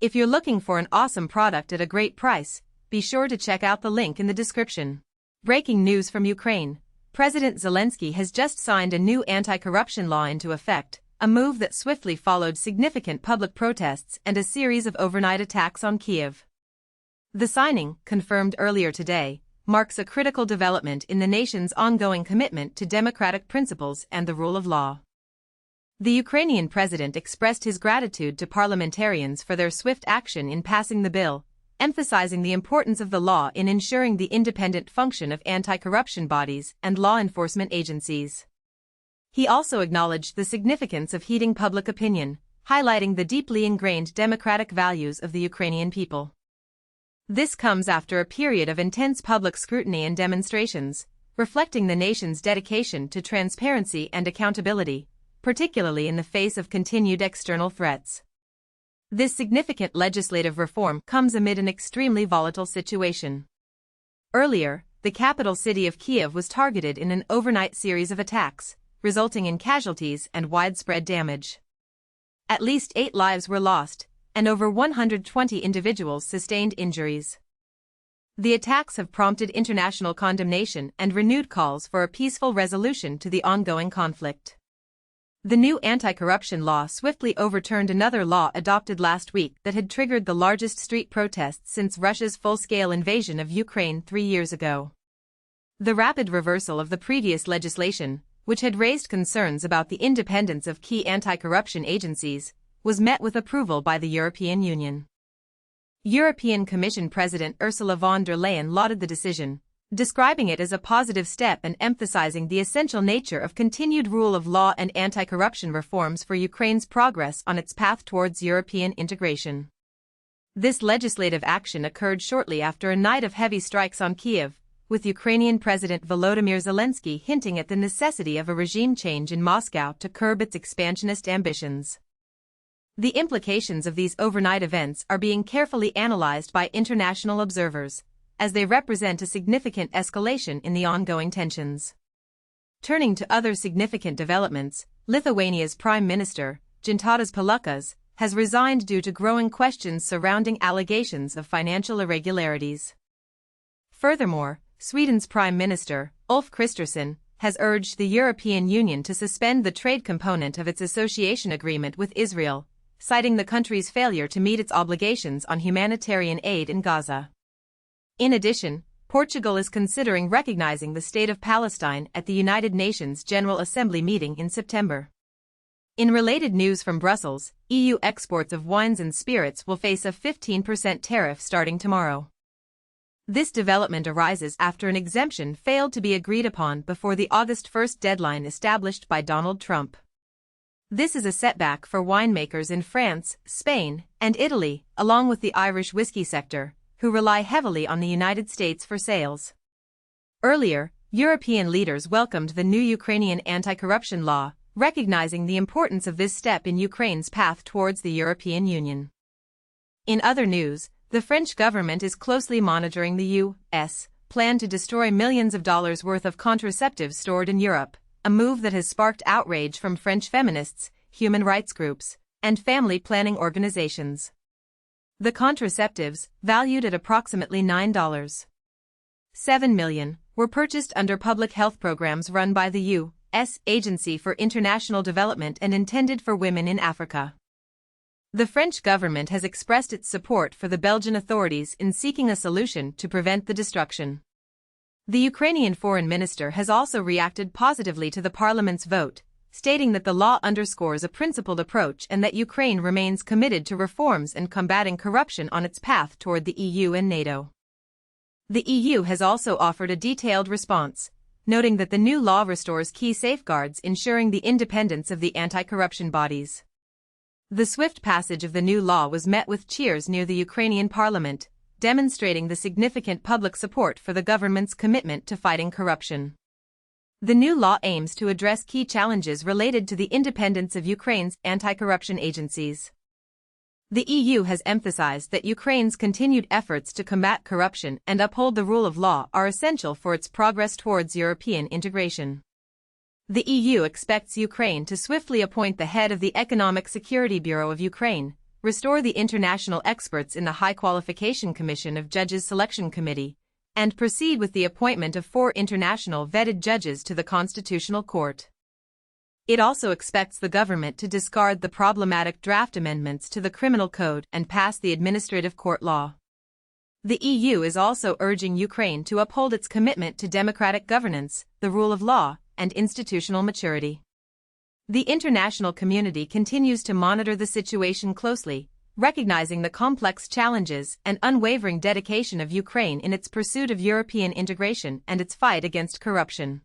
If you're looking for an awesome product at a great price, be sure to check out the link in the description. Breaking news from Ukraine. President Zelenskyy has just signed a new anti-corruption law into effect, a move that swiftly followed significant public protests and a series of overnight attacks on Kyiv. The signing, confirmed earlier today, marks a critical development in the nation's ongoing commitment to democratic principles and the rule of law. The Ukrainian president expressed his gratitude to parliamentarians for their swift action in passing the bill, emphasizing the importance of the law in ensuring the independent function of anti-corruption bodies and law enforcement agencies. He also acknowledged the significance of heeding public opinion, highlighting the deeply ingrained democratic values of the Ukrainian people. This comes after a period of intense public scrutiny and demonstrations, reflecting the nation's dedication to transparency and accountability, particularly in the face of continued external threats. This significant legislative reform comes amid an extremely volatile situation. Earlier, the capital city of Kyiv was targeted in an overnight series of attacks, resulting in casualties and widespread damage. At least 8 lives were lost, and over 120 individuals sustained injuries. The attacks have prompted international condemnation and renewed calls for a peaceful resolution to the ongoing conflict. The new anti-corruption law swiftly overturned another law adopted last week that had triggered the largest street protests since Russia's full-scale invasion of Ukraine 3 years ago. The rapid reversal of the previous legislation, which had raised concerns about the independence of key anti-corruption agencies, was met with approval by the European Union. European Commission President Ursula von der Leyen lauded the decision, describing it as a positive step and emphasizing the essential nature of continued rule of law and anti-corruption reforms for Ukraine's progress on its path towards European integration. This legislative action occurred shortly after a night of heavy strikes on Kyiv, with Ukrainian President Volodymyr Zelenskyy hinting at the necessity of a regime change in Moscow to curb its expansionist ambitions. The implications of these overnight events are being carefully analyzed by international observers, as they represent a significant escalation in the ongoing tensions. Turning to other significant developments, Lithuania's Prime Minister, Gintaras Paluckas, has resigned due to growing questions surrounding allegations of financial irregularities. Furthermore, Sweden's Prime Minister, Ulf Kristersson, has urged the European Union to suspend the trade component of its association agreement with Israel, citing the country's failure to meet its obligations on humanitarian aid in Gaza. In addition, Portugal is considering recognizing the State of Palestine at the United Nations General Assembly meeting in September. In related news from Brussels, EU exports of wines and spirits will face a 15% tariff starting tomorrow. This development arises after an exemption failed to be agreed upon before the August 1 deadline established by Donald Trump. This is a setback for winemakers in France, Spain, and Italy, along with the Irish whiskey sector, who rely heavily on the United States for sales. Earlier, European leaders welcomed the new Ukrainian anti-corruption law, recognizing the importance of this step in Ukraine's path towards the European Union. In other news, the French government is closely monitoring the U.S. plan to destroy millions of dollars worth of contraceptives stored in Europe, a move that has sparked outrage from French feminists, human rights groups, and family planning organizations. The contraceptives, valued at approximately $9.7 million, were purchased under public health programs run by the U.S. Agency for International Development and intended for women in Africa. The French government has expressed its support for the Belgian authorities in seeking a solution to prevent the destruction. The Ukrainian foreign minister has also reacted positively to the parliament's vote, stating that the law underscores a principled approach and that Ukraine remains committed to reforms and combating corruption on its path toward the EU and NATO. The EU has also offered a detailed response, noting that the new law restores key safeguards ensuring the independence of the anti-corruption bodies. The swift passage of the new law was met with cheers near the Ukrainian parliament, demonstrating the significant public support for the government's commitment to fighting corruption. The new law aims to address key challenges related to the independence of Ukraine's anti-corruption agencies. The EU has emphasized that Ukraine's continued efforts to combat corruption and uphold the rule of law are essential for its progress towards European integration. The EU expects Ukraine to swiftly appoint the head of the Economic Security Bureau of Ukraine, restore the international experts in the High Qualification Commission of Judges Selection Committee, and proceed with the appointment of 4 international vetted judges to the Constitutional Court. It also expects the government to discard the problematic draft amendments to the Criminal Code and pass the Administrative Court law. The EU is also urging Ukraine to uphold its commitment to democratic governance, the rule of law, and institutional maturity. The international community continues to monitor the situation closely, recognizing the complex challenges and unwavering dedication of Ukraine in its pursuit of European integration and its fight against corruption.